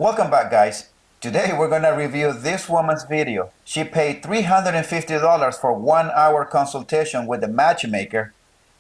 Welcome back, guys. Today we're going to review this woman's video. She paid $350 for 1 hour consultation with the matchmaker,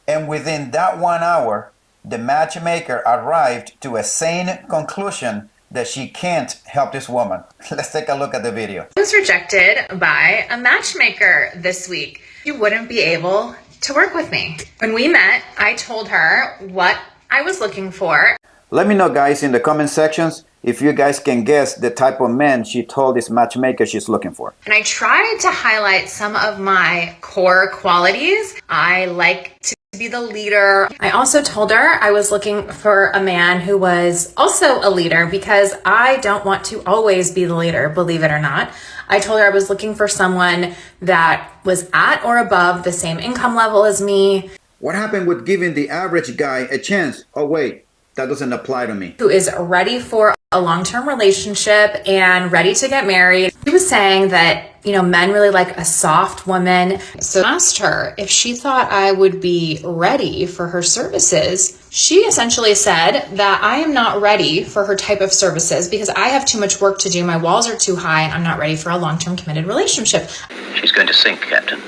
and within that 1 hour, the matchmaker arrived to a sane conclusion that she can't help this woman. Let's take a look at the video. I was rejected by a matchmaker this week. She wouldn't be able to work with me. When we met, I told her what I was looking for. Let me know, guys, in the comment sections if you guys can guess the type of man she told this matchmaker she's looking for. And I tried to highlight some of my core qualities. I like to be the leader. I also told her I was looking for a man who was also a leader because I don't want to always be the leader, believe it or not. I told her I was looking for someone that was at or above the same income level as me. What happened with giving the average guy a chance? Oh wait, that doesn't apply to me. Who is ready for a long-term relationship and ready to get married. She was saying that, men really like a soft woman. So I asked her if she thought I would be ready for her services. She essentially said that I am not ready for her type of services because I have too much work to do. My walls are too high and I'm not ready for a long-term committed relationship. She's going to sink, Captain.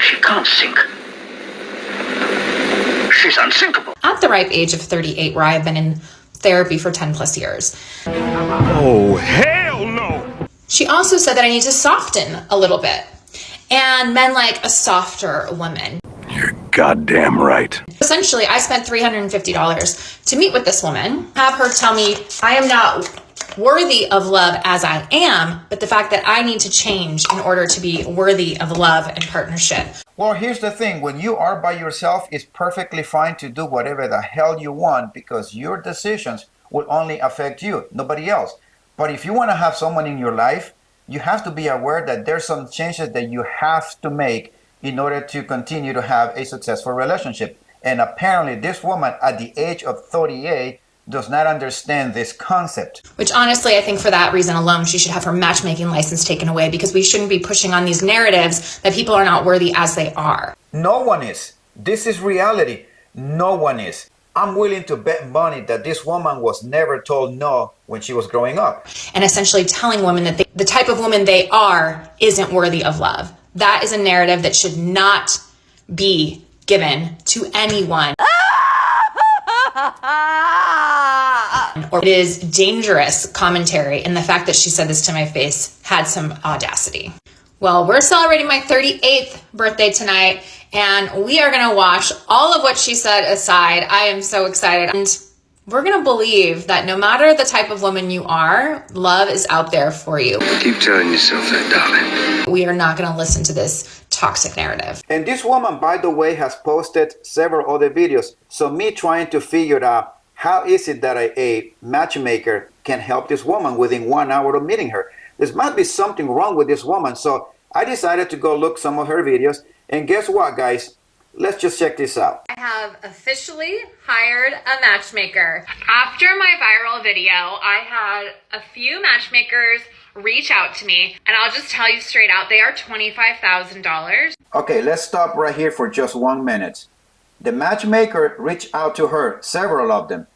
She can't sink. She's unsinkable. At the ripe age of 38, where I have been in therapy for 10 plus years. Oh, hell no! She also said that I need to soften a little bit. And men like a softer woman. You're goddamn right. Essentially, I spent $350 to meet with this woman, have her tell me I am not worthy of love as I am, but the fact that I need to change in order to be worthy of love and partnership. Well, here's the thing. When you are by yourself, it's perfectly fine to do whatever the hell you want because your decisions will only affect you, nobody else. But if you want to have someone in your life, you have to be aware that there's some changes that you have to make in order to continue to have a successful relationship. And apparently this woman at the age of 38 does not understand this concept. Which honestly, I think for that reason alone, she should have her matchmaking license taken away because we shouldn't be pushing on these narratives that people are not worthy as they are. No one is. This is reality. No one is. I'm willing to bet money that this woman was never told no when she was growing up. And essentially telling women that the type of woman they are isn't worthy of love. That is a narrative that should not be given to anyone. Or it is dangerous commentary, and the fact that she said this to my face had some audacity. Well, we're celebrating my 38th birthday tonight, and we are going to wash all of what she said aside. I am so excited. And we're going to believe that no matter the type of woman you are, love is out there for you. Keep telling yourself that, darling. We are not going to listen to this toxic narrative. And this woman, by the way, has posted several other videos. So me trying to figure out how is it that a matchmaker can help this woman within 1 hour of meeting her. There might be something wrong with this woman. So I decided to go look some of her videos. And guess what, guys? Let's just check this out. I have officially hired a matchmaker. After my viral video, I had a few matchmakers reach out to me, and I'll just tell you straight out, they are $25,000. Okay, let's stop right here for just 1 minute. The matchmaker reached out to her, several of them.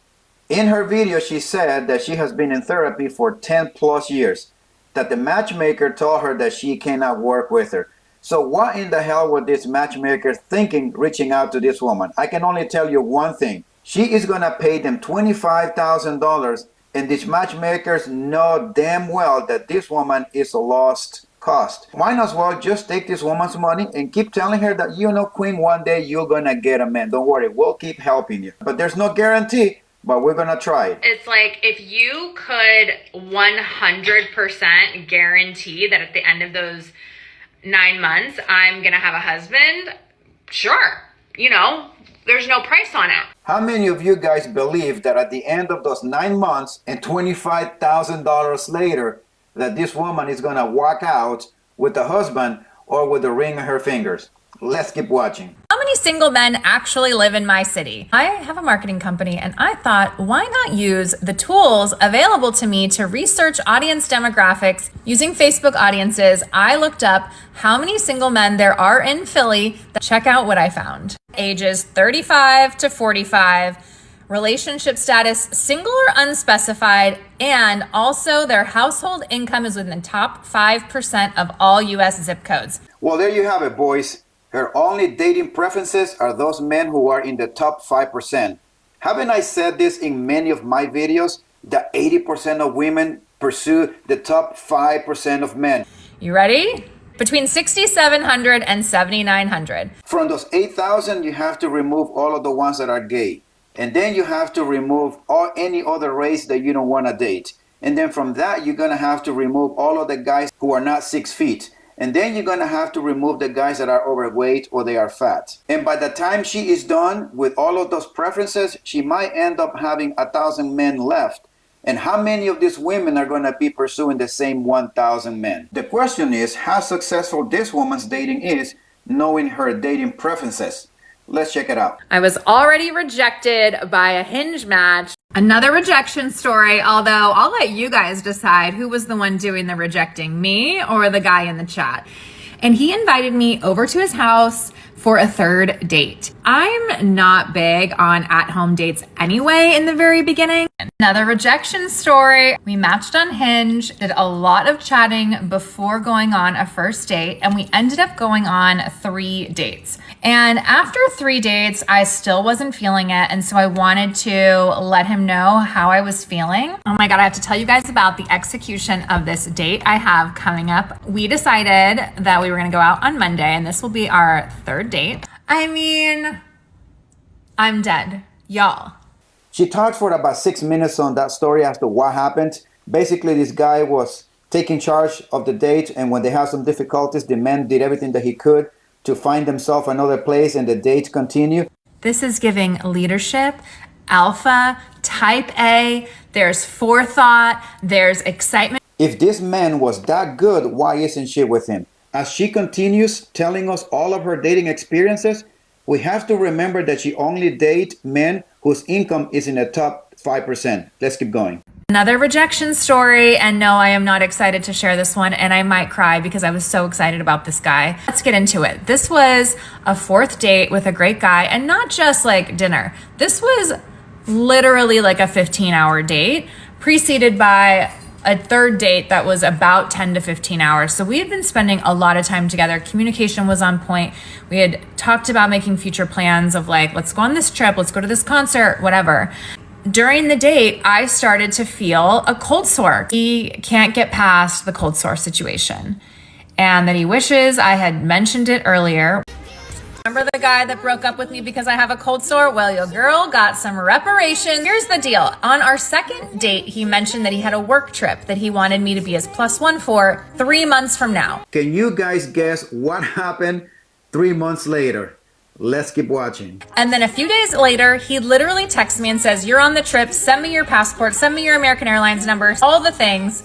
In her video, she said that she has been in therapy for 10 plus years, that the matchmaker told her that she cannot work with her. So what in the hell was this matchmaker thinking reaching out to this woman? I can only tell you one thing. She is going to pay them $25,000, and these matchmakers know damn well that this woman is a lost cost. Why not as well just take this woman's money and keep telling her that, queen, one day you're going to get a man. Don't worry, we'll keep helping you. But there's no guarantee, but we're going to try it. It's like if you could 100% guarantee that at the end of those 9 months, I'm going to have a husband, sure. There's no price on it. How many of you guys believe that at the end of those 9 months and $25,000 later, that this woman is going to walk out with a husband or with a ring on her fingers? Let's keep watching. How many single men actually live in my city? I have a marketing company, and I thought, why not use the tools available to me to research audience demographics using Facebook audiences? I looked up how many single men there are in Philly. Check out what I found. Ages 35 to 45, relationship status, single or unspecified, and also their household income is within the top 5% of all US zip codes. Well, there you have it, boys. Her only dating preferences are those men who are in the top 5%. Haven't I said this in many of my videos that 80% of women pursue the top 5% of men? You ready? Between 6,700 and 7,900. From those 8,000, you have to remove all of the ones that are gay. And then you have to remove any other race that you don't want to date. And then from that, you're going to have to remove all of the guys who are not 6 feet. And then you're going to have to remove the guys that are overweight or they are fat. And by the time she is done with all of those preferences, she might end up having 1,000 men left. And how many of these women are going to be pursuing the same 1,000 men? The question is how successful this woman's dating is, knowing her dating preferences. Let's check it out. I was already rejected by a Hinge match. Another rejection story, although I'll let you guys decide who was the one doing the rejecting, me or the guy in the chat. And he invited me over to his house for a third date. I'm not big on at-home dates anyway in the very beginning. Another rejection story. We matched on Hinge, did a lot of chatting before going on a first date, and we ended up going on 3 dates. And after 3 dates, I still wasn't feeling it, and so I wanted to let him know how I was feeling. Oh my God, I have to tell you guys about the execution of this date I have coming up. We decided that we were gonna go out on Monday, and this will be our 3rd date. I mean, I'm dead, y'all. She talked for about 6 minutes on that story as to what happened. Basically, this guy was taking charge of the date, and when they had some difficulties, the man did everything that he could to find himself another place, and the date continued. This is giving leadership, alpha, type A, there's forethought, there's excitement. If this man was that good, why isn't she with him? As she continues telling us all of her dating experiences, we have to remember that she only dates men whose income is in the top 5%. Let's keep going. Another rejection story, and no, I am not excited to share this one, and I might cry because I was so excited about this guy. Let's get into it. This was a 4th date with a great guy, and not just like dinner. This was literally like a 15-hour date, preceded by a 3rd date that was about 10 to 15 hours. So we had been spending a lot of time together. Communication was on point. We had talked about making future plans of like, let's go on this trip, let's go to this concert, whatever. During the date, I started to feel a cold sore. He can't get past the cold sore situation, and that he wishes I had mentioned it earlier. Remember the guy that broke up with me because I have a cold sore? Well, your girl got some reparation. Here's the deal. On our 2nd date, he mentioned that he had a work trip that he wanted me to be his +1 for 3 months from now. Can you guys guess what happened 3 months later? Let's keep watching. And then a few days later, he literally texts me and says, you're on the trip, send me your passport, send me your American Airlines number, all the things.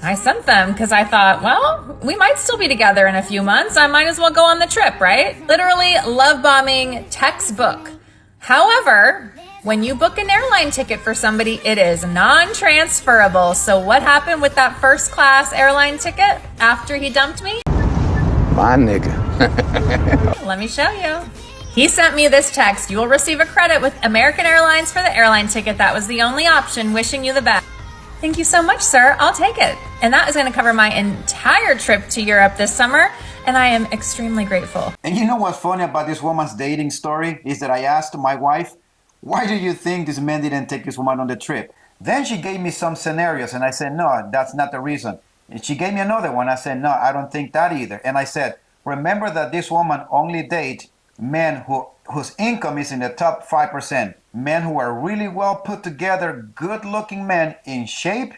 I sent them because I thought, well, we might still be together in a few months. I might as well go on the trip, right? Literally love bombing textbook. However, when you book an airline ticket for somebody, it is non-transferable. So what happened with that 1st class airline ticket after he dumped me? My nigga. Let me show you. He sent me this text. You will receive a credit with American Airlines for the airline ticket. That was the only option. Wishing you the best. Thank you so much, sir. I'll take it. And that is going to cover my entire trip to Europe this summer. And I am extremely grateful. And you know what's funny about this woman's dating story is that I asked my wife, why do you think this man didn't take this woman on the trip? Then she gave me some scenarios and I said, no, that's not the reason. And she gave me another one. I said, no, I don't think that either. And I said, remember that this woman only dates men whose income is in the top 5%. Men who are really well put together, good looking men in shape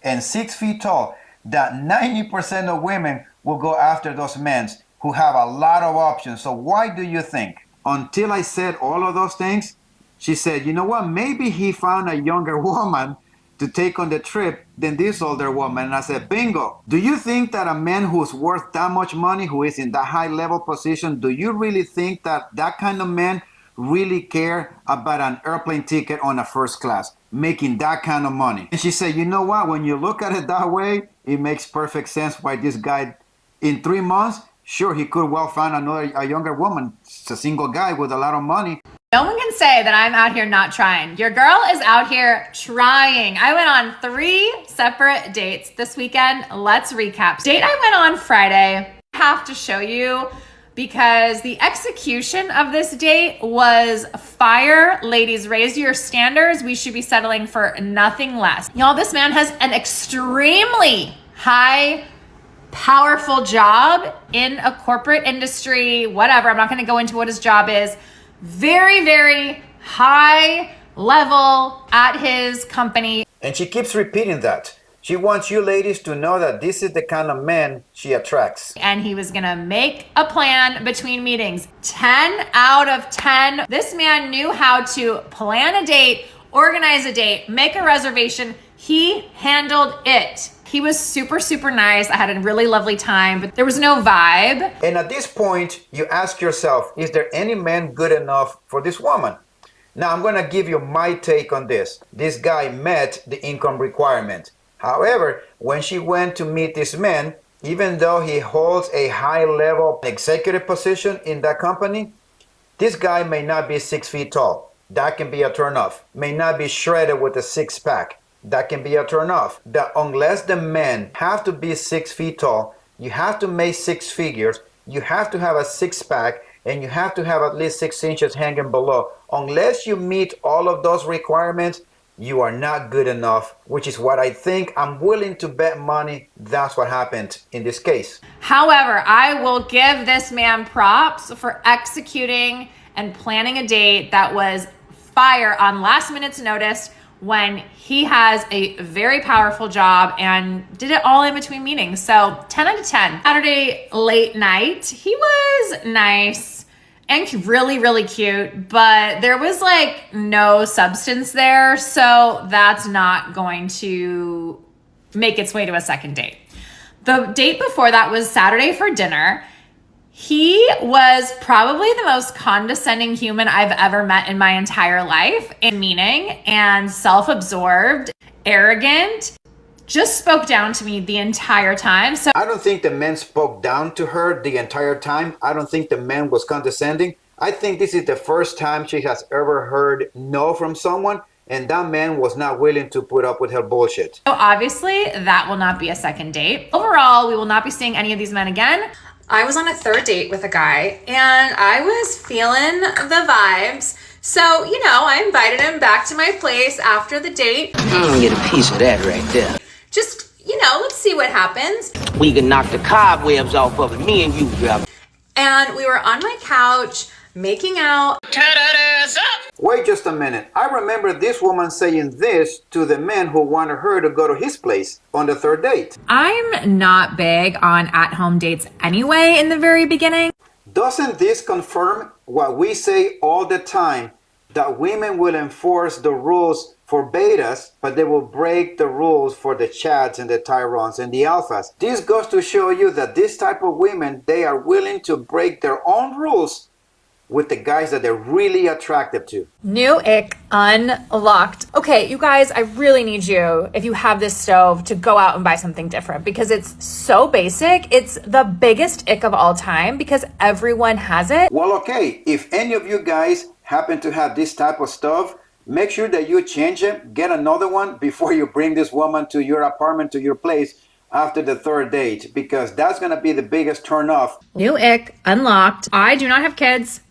and 6 feet tall. That 90% of women will go after those men who have a lot of options. So why do you think? Until I said all of those things, she said, you know what? Maybe he found a younger woman to take on the trip than this older woman. And I said, bingo. Do you think that a man who's worth that much money, who is in that high level position, do you really think that that kind of man really care about an airplane ticket on a 1st class, making that kind of money? And she said, you know what? When you look at it that way, it makes perfect sense why this guy, in 3 months, sure, he could well find a younger woman. It's a single guy with a lot of money. No one can say that I'm out here not trying. Your girl is out here trying. I went on 3 separate dates this weekend. Let's recap. Date I went on Friday. I have to show you because the execution of this date was fire. Ladies, raise your standards. We should be settling for nothing less. Y'all, this man has an extremely high, powerful job in a corporate industry, whatever. I'm not going to go into what his job is. Very, very high level at his company. And she keeps repeating that. She wants you ladies to know that this is the kind of man she attracts. And he was gonna make a plan between meetings. 10 out of 10. This man knew how to plan a date, organize a date, make a reservation. He handled it. He was super, super nice. I had a really lovely time, but there was no vibe. And at this point, you ask yourself, is there any man good enough for this woman? Now, I'm going to give you my take on this. This guy met the income requirement. However, when she went to meet this man, even though he holds a high-level executive position in that company, this guy may not be 6 feet tall. That can be a turnoff. May not be shredded with a six-pack. That can be a turnoff. That unless the men have to be 6 feet tall, you have to make 6 figures, you have to have a six-pack, and you have to have at least 6 inches hanging below. Unless you meet all of those requirements, you are not good enough, which is what I think. I'm willing to bet money that's what happened in this case. However, I will give this man props for executing and planning a date that was fire on last minute's notice when he has a very powerful job and did it all in between meetings. So 10 out of 10. Saturday late night, he was nice and really, really cute, but there was like no substance there. So that's not going to make its way to a second date. The date before that was Saturday for dinner. He was probably the most condescending human I've ever met in my entire life, and meaning and self-absorbed, arrogant, just spoke down to me the entire time. So I don't think the man spoke down to her the entire time. I don't think the man was condescending. I think this is the first time she has ever heard no from someone, and that man was not willing to put up with her bullshit. So obviously that will not be a second date. Overall, we will not be seeing any of these men again. I was on a 3rd date with a guy and I was feeling the vibes. So, I invited him back to my place after the date. I'm gonna get a piece of that right there. Just, let's see what happens. We can knock the cobwebs off of it, me and you, brother. And we were on my couch making out. Wait just a minute. I remember this woman saying this to the man who wanted her to go to his place on the 3rd date. I'm not big on at-home dates anyway in the very beginning. Doesn't this confirm what we say all the time, that women will enforce the rules for betas, but they will break the rules for the chads and the tyrants and the alphas? This goes to show you that this type of women, they are willing to break their own rules with the guys that they're really attracted to. New ick unlocked. Okay, you guys, I really need you, if you have this stove, to go out and buy something different because it's so basic. It's the biggest ick of all time because everyone has it. Well, okay, if any of you guys happen to have this type of stuff, make sure that you change it, get another one before you bring this woman to your apartment, to your place after the 3rd date, because that's gonna be the biggest turn off. New ick unlocked. I do not have kids.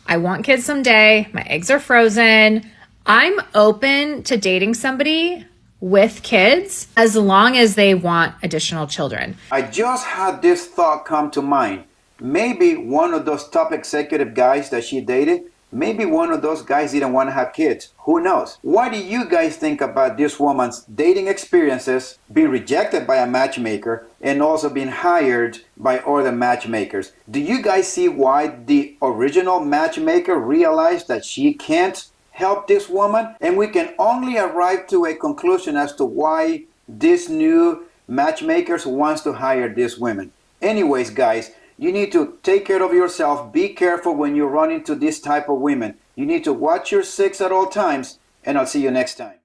I want kids someday. My eggs are frozen. I'm open to dating somebody with kids as long as they want additional children. I just had this thought come to mind. Maybe one of those top executive guys that she dated, maybe one of those guys didn't want to have kids. Who knows? What do you guys think about this woman's dating experiences, being rejected by a matchmaker, and also being hired by other matchmakers? Do you guys see why the original matchmaker realized that she can't help this woman? And we can only arrive to a conclusion as to why this new matchmakers wants to hire these women. Anyways, guys, you need to take care of yourself. Be careful when you run into this type of women. You need to watch your six at all times, and I'll see you next time.